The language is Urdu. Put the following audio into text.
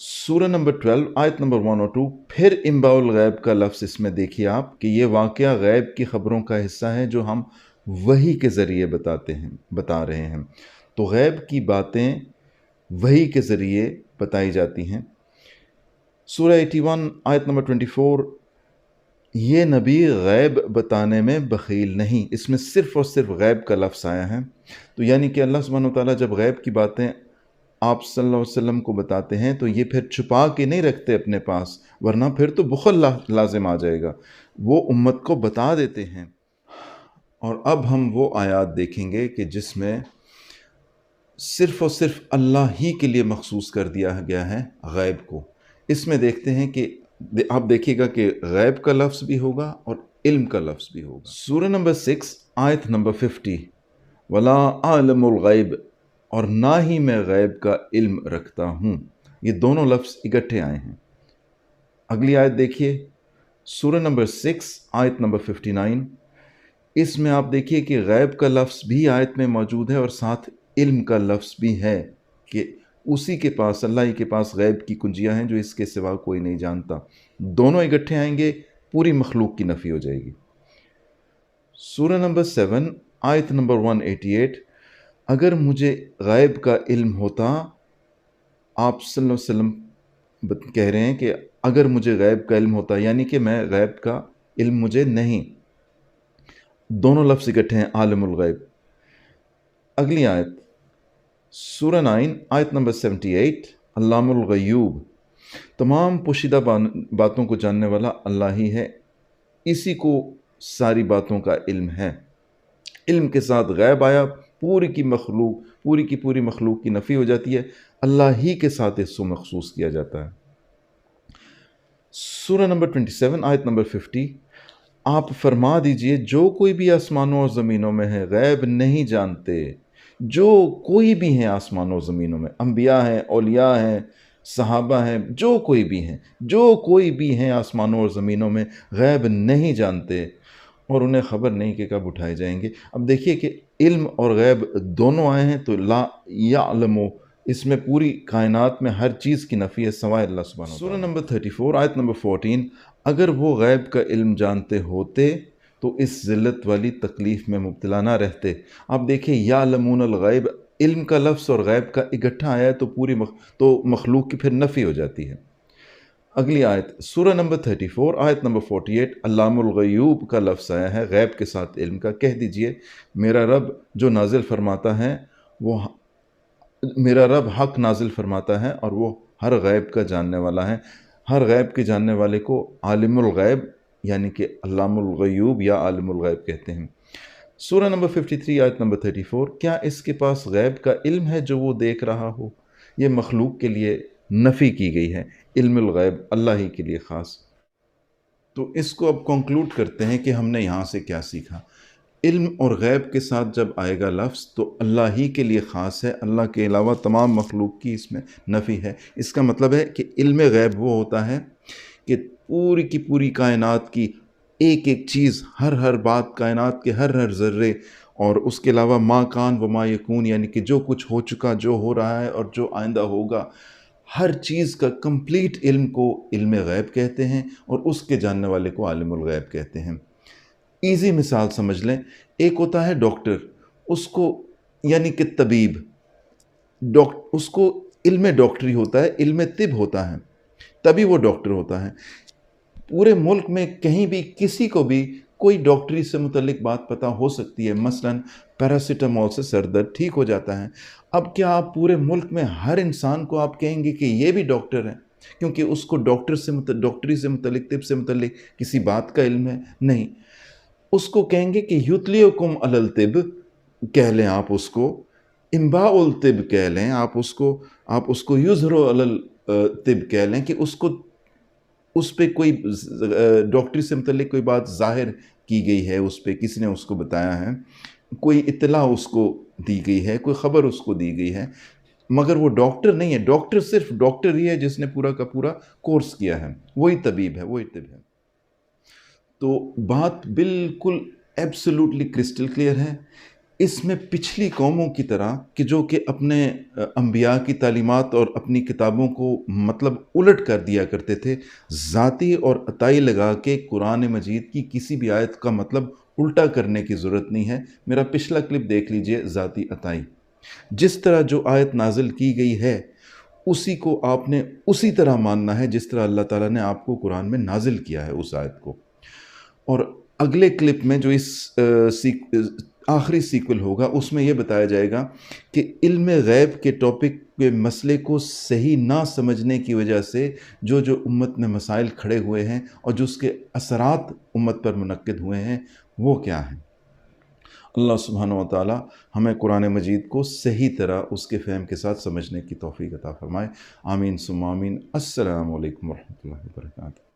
سورہ نمبر 12 آیت نمبر 102، پھر انباء الغیب کا لفظ اس میں دیکھیے آپ کہ یہ واقعہ غیب کی خبروں کا حصہ ہے جو ہم وحی کے ذریعے بتا رہے ہیں۔ تو غیب کی باتیں وحی کے ذریعے بتائی جاتی ہیں۔ سورہ 81 آیت نمبر 24، یہ نبی غیب بتانے میں بخیل نہیں، اس میں صرف اور صرف غیب کا لفظ آیا ہے۔ تو یعنی کہ اللہ سبحانہ وتعالیٰ جب غیب کی باتیں آپ صلی اللہ علیہ وسلم کو بتاتے ہیں تو یہ پھر چھپا کے نہیں رکھتے اپنے پاس، ورنہ پھر تو بخل لازم آ جائے گا، وہ امت کو بتا دیتے ہیں۔ اور اب ہم وہ آیات دیکھیں گے کہ جس میں صرف اور صرف اللہ ہی کے لیے مخصوص کر دیا گیا ہے غیب کو۔ اس میں دیکھتے ہیں کہ آپ دیکھیے گا کہ غیب کا لفظ بھی ہوگا اور علم کا لفظ بھی ہوگا۔ سورہ نمبر 6 آیت نمبر 50، وَلَا أَعْلَمُ الْغَيْبَ، اور نہ ہی میں غیب کا علم رکھتا ہوں۔ یہ دونوں لفظ اکٹھے آئے ہیں۔ اگلی آیت دیکھیے، سورہ نمبر 6 آیت نمبر 59، اس میں آپ دیکھیے کہ غیب کا لفظ بھی آیت میں موجود ہے اور ساتھ علم کا لفظ بھی ہے کہ اسی کے پاس، اللہ ہی کے پاس غیب کی کنجیاں ہیں جو اس کے سوا کوئی نہیں جانتا۔ دونوں اکٹھے آئیں گے، پوری مخلوق کی نفی ہو جائے گی۔ سورہ نمبر 7 آیت نمبر 188، اگر مجھے غیب کا علم ہوتا، آپ صلی اللہ علیہ وسلم کہہ رہے ہیں کہ اگر مجھے غیب کا علم ہوتا، یعنی کہ میں غیب کا علم مجھے نہیں۔ دونوں لفظ اکٹھے ہیں، عالم الغیب۔ اگلی آیت سورہ 9 آیت نمبر 78، علام الغیوب، تمام پوشیدہ باتوں کو جاننے والا اللہ ہی ہے، اسی کو ساری باتوں کا علم ہے۔ علم کے ساتھ غیب آیا، پوری کی پوری مخلوق کی نفی ہو جاتی ہے، اللہ ہی کے ساتھ اس کو مخصوص کیا جاتا ہے۔ سورہ نمبر 27 آیت نمبر 50، آپ فرما دیجئے جو کوئی بھی آسمانوں اور زمینوں میں ہے غیب نہیں جانتے، جو کوئی بھی ہیں آسمانوں اور زمینوں میں، انبیاء ہیں، اولیاء ہیں، صحابہ ہیں، جو کوئی بھی ہیں آسمانوں اور زمینوں میں غیب نہیں جانتے اور انہیں خبر نہیں کہ کب اٹھائے جائیں گے۔ اب دیکھیے کہ علم اور غیب دونوں آئے ہیں تو لا یعلم، اس میں پوری کائنات میں ہر چیز کی نفی ہے سوائے اللہ سبحانہ۔ سورہ نمبر 34 آیت نمبر 14، اگر وہ غیب کا علم جانتے ہوتے تو اس ذلت والی تکلیف میں مبتلا نہ رہتے۔ آپ دیکھیں یعلمون الغیب، علم کا لفظ اور غیب کا اکٹھا آیا ہے تو مخلوق کی پھر نفی ہو جاتی ہے۔ اگلی آیت سورہ نمبر 34 آیت نمبر 48، علام الغیوب کا لفظ آیا ہے غیب کے ساتھ علم کا۔ کہہ دیجئے میرا رب جو نازل فرماتا ہے میرا رب حق نازل فرماتا ہے اور وہ ہر غیب کا جاننے والا ہے۔ ہر غیب کے جاننے والے کو عالم الغیب یعنی کہ علام الغیوب یا عالم الغیب کہتے ہیں۔ سورہ نمبر 53 آیت نمبر 34، کیا اس کے پاس غیب کا علم ہے جو وہ دیکھ رہا ہو؟ یہ مخلوق کے لیے نفی کی گئی ہے، علم الغیب اللہ ہی کے لیے خاص۔ تو اس کو اب کنکلوڈ کرتے ہیں کہ ہم نے یہاں سے کیا سیکھا۔ علم اور غیب کے ساتھ جب آئے گا لفظ تو اللہ ہی کے لیے خاص ہے، اللہ کے علاوہ تمام مخلوق کی اس میں نفی ہے۔ اس کا مطلب ہے کہ علم غیب وہ ہوتا ہے کہ پوری کی پوری کائنات کی ایک ایک چیز، ہر بات، کائنات کے ہر ذرے، اور اس کے علاوہ ما کان و ما یکون، یعنی کہ جو کچھ ہو چکا، جو ہو رہا ہے اور جو آئندہ ہوگا، ہر چیز کا کمپلیٹ علم کو علم غیب کہتے ہیں اور اس کے جاننے والے کو عالم الغیب کہتے ہیں۔ ایزی مثال سمجھ لیں، ایک ہوتا ہے ڈاکٹر، اس کو یعنی کہ طبیب، اس کو علم ڈاکٹری ہوتا ہے، علم طب ہوتا ہے، تبھی وہ ڈاکٹر ہوتا ہے۔ پورے ملک میں کہیں بھی کسی کو بھی کوئی ڈاکٹری سے متعلق بات پتہ ہو سکتی ہے، مثلا پیراسیٹامول سے سر درد ٹھیک ہو جاتا ہے۔ اب کیا آپ پورے ملک میں ہر انسان کو آپ کہیں گے کہ یہ بھی ڈاکٹر ہے؟ کیونکہ اس کو ڈاکٹری سے متعلق، طب سے متعلق کسی بات کا علم ہے نہیں۔ اس کو کہیں گے کہ یطلعکم علی الطب کہہ لیں، آپ اس کو انباء الطب کہہ لیں، آپ اس کو یظہر علی الطب کہہ لیں کہ اس پہ کوئی ڈاکٹری سے متعلق کوئی بات ظاہر کی گئی ہے، اس پہ کسی نے اس کو بتایا ہے، کوئی اطلاع اس کو دی گئی ہے، کوئی خبر اس کو دی گئی ہے، مگر وہ ڈاکٹر نہیں ہے۔ ڈاکٹر صرف ڈاکٹر ہی ہے جس نے پورا کا پورا کورس کیا ہے، وہی طبیب ہے، وہی طب ہے۔ تو بات بالکل ایبسولوٹلی کرسٹل کلیئر ہے، اس میں پچھلی قوموں کی طرح کہ جو کہ اپنے انبیاء کی تعلیمات اور اپنی کتابوں کو مطلب الٹ کر دیا کرتے تھے، ذاتی اور عطائی لگا کے قرآن مجید کی کسی بھی آیت کا مطلب الٹا کرنے کی ضرورت نہیں ہے۔ میرا پچھلا کلپ دیکھ لیجئے، ذاتی عطائی، جس طرح جو آیت نازل کی گئی ہے اسی کو آپ نے اسی طرح ماننا ہے جس طرح اللہ تعالیٰ نے آپ کو قرآن میں نازل کیا ہے اس آیت کو۔ اور اگلے کلپ میں جو اس آخری سیکول ہوگا اس میں یہ بتایا جائے گا کہ علم غیب کے ٹاپک کے مسئلے کو صحیح نہ سمجھنے کی وجہ سے جو امت میں مسائل کھڑے ہوئے ہیں اور جو اس کے اثرات امت پر منعقد ہوئے ہیں وہ کیا ہیں۔ اللہ سبحانہ و تعالی ہمیں قرآن مجید کو صحیح طرح اس کے فہم کے ساتھ سمجھنے کی توفیق عطا فرمائے۔ آمین ثم آمین۔ السلام علیکم ورحمۃ اللہ وبرکاتہ۔